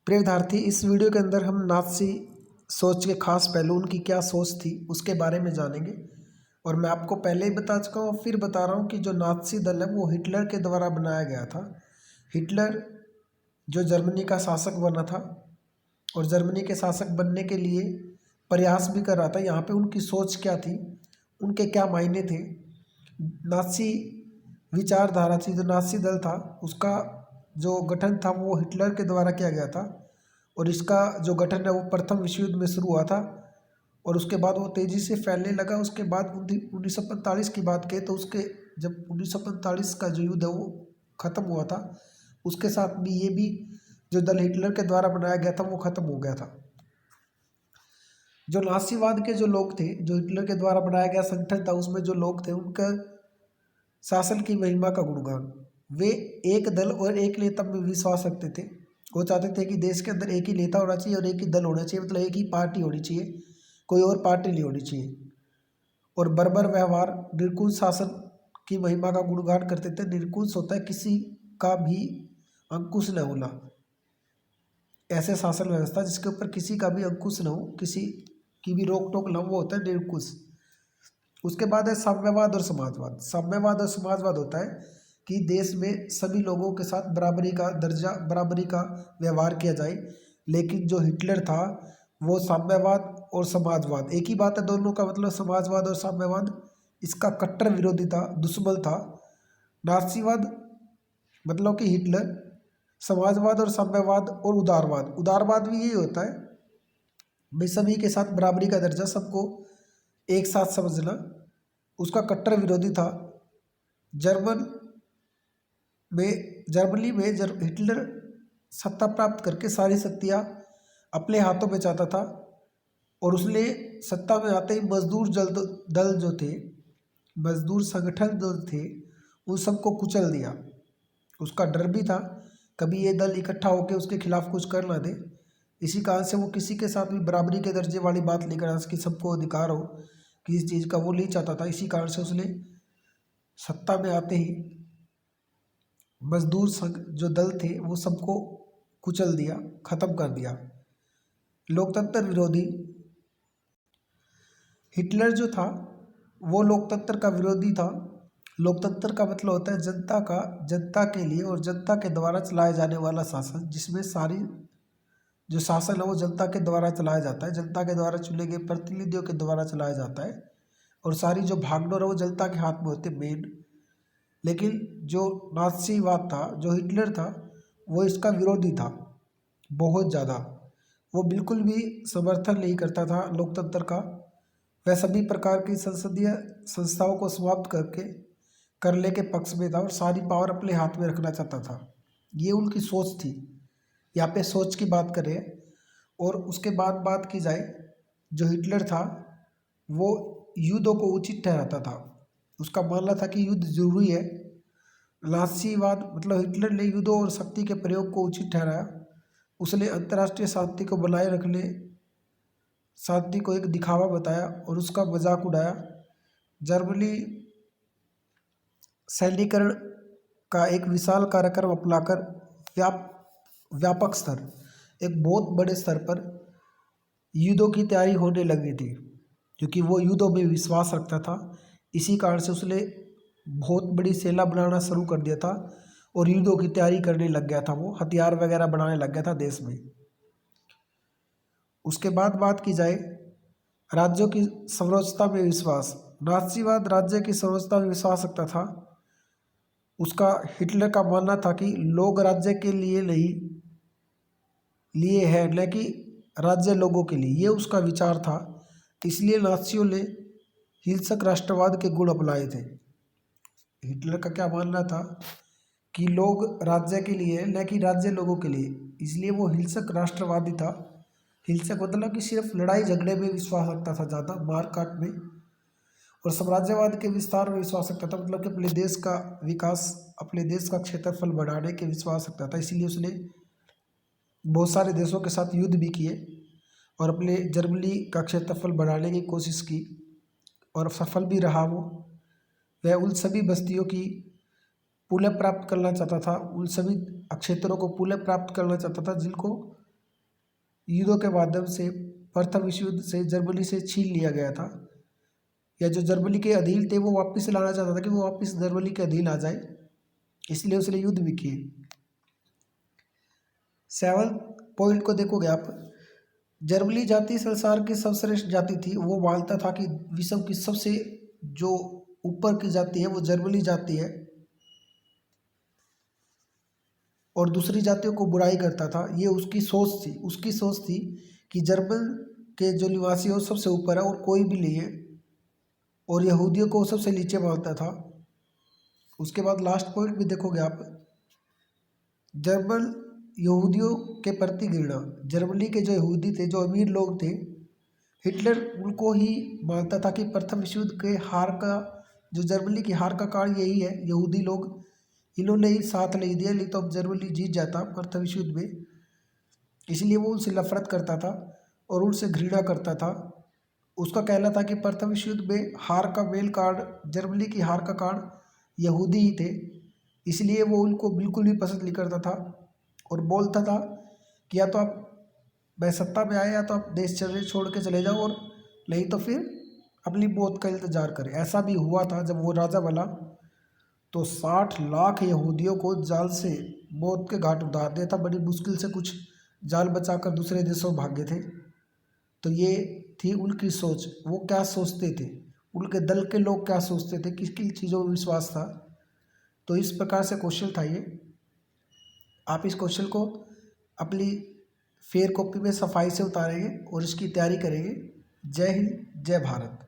प्रिय विद्यार्थी, इस वीडियो के अंदर हम नाज़ी सोच के खास पहलू, उनकी क्या सोच थी उसके बारे में जानेंगे। और मैं आपको पहले ही बता चुका हूँ, फिर बता रहा हूँ कि जो नाज़ी दल है वो हिटलर के द्वारा बनाया गया था। हिटलर जो जर्मनी का शासक बना था और जर्मनी के शासक बनने के लिए प्रयास भी कर रहा था। यहाँ पे उनकी सोच क्या थी, उनके क्या मायने थे, नाज़ी विचारधारा थी, जो नाज़ी दल था उसका जो गठन था वो हिटलर के द्वारा किया गया था। और इसका जो गठन है वो प्रथम विश्व युद्ध में शुरू हुआ था और उसके बाद वो तेज़ी से फैलने लगा। उसके बाद 1945 की बात करें तो उसके जब 1945 का जो युद्ध है वो ख़त्म हुआ था, उसके साथ भी ये भी जो दल हिटलर के द्वारा बनाया गया था वो ख़त्म हो गया था। जो नाज़ीवाद के जो लोग थे, जो हिटलर के द्वारा बनाया गया संगठन था, उसमें जो लोग थे उनका शासन की महिमा का गुणगान, वे एक दल और एक नेता में विश्वास रखते थे। वो चाहते थे कि देश के अंदर एक ही नेता होना चाहिए और एक ही दल होना चाहिए, मतलब एक ही पार्टी होनी चाहिए, कोई और पार्टी नहीं होनी चाहिए। और बर्बर व्यवहार, निरंकुश शासन की महिमा का गुणगान करते थे। निरंकुश होता है किसी का भी अंकुश न होना, ऐसे शासन व्यवस्था जिसके ऊपर किसी का भी अंकुश न हो, किसी की भी रोक टोक न हो, वो होता है निरंकुश। उसके बाद है साम्यवाद और समाजवाद। साम्यवाद और समाजवाद होता है कि देश में सभी लोगों के साथ बराबरी का दर्जा, बराबरी का व्यवहार किया जाए। लेकिन जो हिटलर था वो साम्यवाद और समाजवाद एक ही बात है, दोनों का मतलब समाजवाद और साम्यवाद इसका कट्टर विरोधी था, दुश्मन था। नाज़ीवाद मतलब कि हिटलर, समाजवाद और साम्यवाद और उदारवाद, उदारवाद भी यही होता है भाई सभी के साथ बराबरी का दर्जा, सबको एक साथ समझना, उसका कट्टर विरोधी था। जर्मनी में हिटलर सत्ता प्राप्त करके सारी शक्तियाँ अपने हाथों में चाहता था और उसने सत्ता में आते ही मजदूर दल जो थे, मजदूर संगठन जो थे, उन सबको कुचल दिया। उसका डर भी था कभी ये दल इकट्ठा होकर उसके खिलाफ कुछ कर ना दे। इसी कारण से वो किसी के साथ भी बराबरी के दर्जे वाली बात लेकर आ कि सबको अधिकार हो किसी चीज़ का, वो नहीं चाहता था। इसी कारण से उसने सत्ता में आते ही मजदूर संघ जो दल थे वो सबको कुचल दिया, खत्म कर दिया। लोकतंत्र विरोधी, हिटलर जो था वो लोकतंत्र का विरोधी था। लोकतंत्र का मतलब होता है जनता के लिए और जनता के द्वारा चलाया जाने वाला शासन, जिसमें सारी जो शासन है वो जनता के द्वारा चलाया जाता है, जनता के द्वारा चुने गए प्रतिनिधियों के द्वारा चलाया जाता है और सारी जो भागदौड़ है वो जनता के हाथ में होती है मेन। लेकिन जो नाज़ीवाद था, जो हिटलर था, वो इसका विरोधी था बहुत ज़्यादा। वो बिल्कुल भी समर्थन नहीं करता था लोकतंत्र का। वह सभी प्रकार की संसदीय संस्थाओं को समाप्त करने के पक्ष में था और सारी पावर अपने हाथ में रखना चाहता था। ये उनकी सोच थी, यहाँ पे सोच की बात करें। और उसके बाद बात की जाए, जो हिटलर था वो युद्धों को उचित ठहराता था। उसका मानना था कि युद्ध जरूरी है। नाज़ीवाद मतलब हिटलर ने युद्धों और शक्ति के प्रयोग को उचित ठहराया। उसने अंतर्राष्ट्रीय शांति को बनाए रखने, शांति को एक दिखावा बताया और उसका मजाक उड़ाया। जर्मनी सैन्यीकरण का एक विशाल कार्यक्रम अपनाकर व्यापक स्तर, एक बहुत बड़े स्तर पर युद्धों की तैयारी होने लगी थी, क्योंकि वो युद्धों में विश्वास रखता था। इसी कारण से उसने बहुत बड़ी सेना बनाना शुरू कर दिया था और युद्धों की तैयारी करने लग गया था, वो हथियार वगैरह बनाने लग गया था देश में। उसके बाद बात की जाए राज्यों की संरचना में विश्वास। नाज़ीवाद राज्य की संरचना में विश्वास रखता था। उसका, हिटलर का मानना था कि लोग राज्य के लिए नहीं लिए है, न कि राज्य लोगों के लिए, ये उसका विचार था। इसलिए नाज़ियों ने हिंसक राष्ट्रवाद के गुण अपनाए थे। हिटलर का क्या मानना था कि लोग राज्य के लिए न कि राज्य लोगों के लिए, इसलिए वो हिंसक राष्ट्रवादी था। हिंसक मतलब कि सिर्फ लड़ाई झगड़े में विश्वास रखता था, ज़्यादा मार काट में। और साम्राज्यवाद के विस्तार में विश्वास रखता था, मतलब कि अपने देश का विकास, अपने देश का क्षेत्रफल बढ़ाने के विश्वास रखता था। इसीलिए उसने बहुत सारे देशों के साथ युद्ध भी किए और अपने जर्मनी का क्षेत्रफल बढ़ाने की कोशिश की और सफल भी रहा वो। वह उन सभी बस्तियों की पुनः प्राप्त करना चाहता था, उन सभी क्षेत्रों को पुनः प्राप्त करना चाहता था जिनको युद्धों के माध्यम से प्रथम विश्व युद्ध से जर्मनी से छीन लिया गया था, या जो जर्मनी के अधीन थे वो वापस लाना चाहता था कि वो वापस जर्मनी के अधीन आ जाए, इसलिए उसने युद्ध भी किए। 7 पॉइंट को देखोगे आप, जर्मनी जाति संसार की सर्वश्रेष्ठ जाति थी। वो मानता था कि विश्व की सबसे जो ऊपर की जाति है वो जर्मनी जाति है, और दूसरी जातियों को बुराई करता था। ये उसकी सोच थी। उसकी सोच थी कि जर्मन के जो निवासी है वो सबसे ऊपर है और कोई भी नहीं है, और यहूदियों को सबसे नीचे मानता था। उसके बाद लास्ट पॉइंट भी देखोगे आप, जर्मन यहूदियों के प्रति घृणा। जर्मनी के जो यहूदी थे, जो अमीर लोग थे, हिटलर उनको ही मानता था कि प्रथम विश्व युद्ध के हार का, जो जर्मनी की हार का कारण यही है, यहूदी लोग, इन्होंने ही साथ नहीं दिया, नहीं तो अब जर्मनी जीत जाता प्रथम विश्व युद्ध में। इसलिए वो उनसे नफरत करता था और उनसे घृणा करता था। उसका कहना था कि प्रथम विश्व युद्ध में हार का मेन कारण, जर्मनी की हार का कारण यहूदी ही थे, इसलिए वो उनको बिल्कुल भी पसंद नहीं करता था और बोलता था कि या तो आप मैं सत्ता में आए, या तो आप देश छोड़ के चले जाओ, और नहीं तो फिर अपनी मौत का इंतजार करें। ऐसा भी हुआ था। जब वो राजा बना तो 60 लाख यहूदियों को जाल से मौत के घाट उतार दिया था। बड़ी मुश्किल से कुछ जाल बचाकर दूसरे देशों में भागे थे। तो ये थी उनकी सोच। वो क्या सोचते थे, उनके दल के लोग क्या सोचते थे, किस किन चीज़ों में विश्वास था। तो इस प्रकार से क्वेश्चन था ये। आप इस क्वेश्चन को अपनी फेयर कॉपी में सफाई से उतारेंगे और इसकी तैयारी करेंगे। जय हिंद, जय भारत।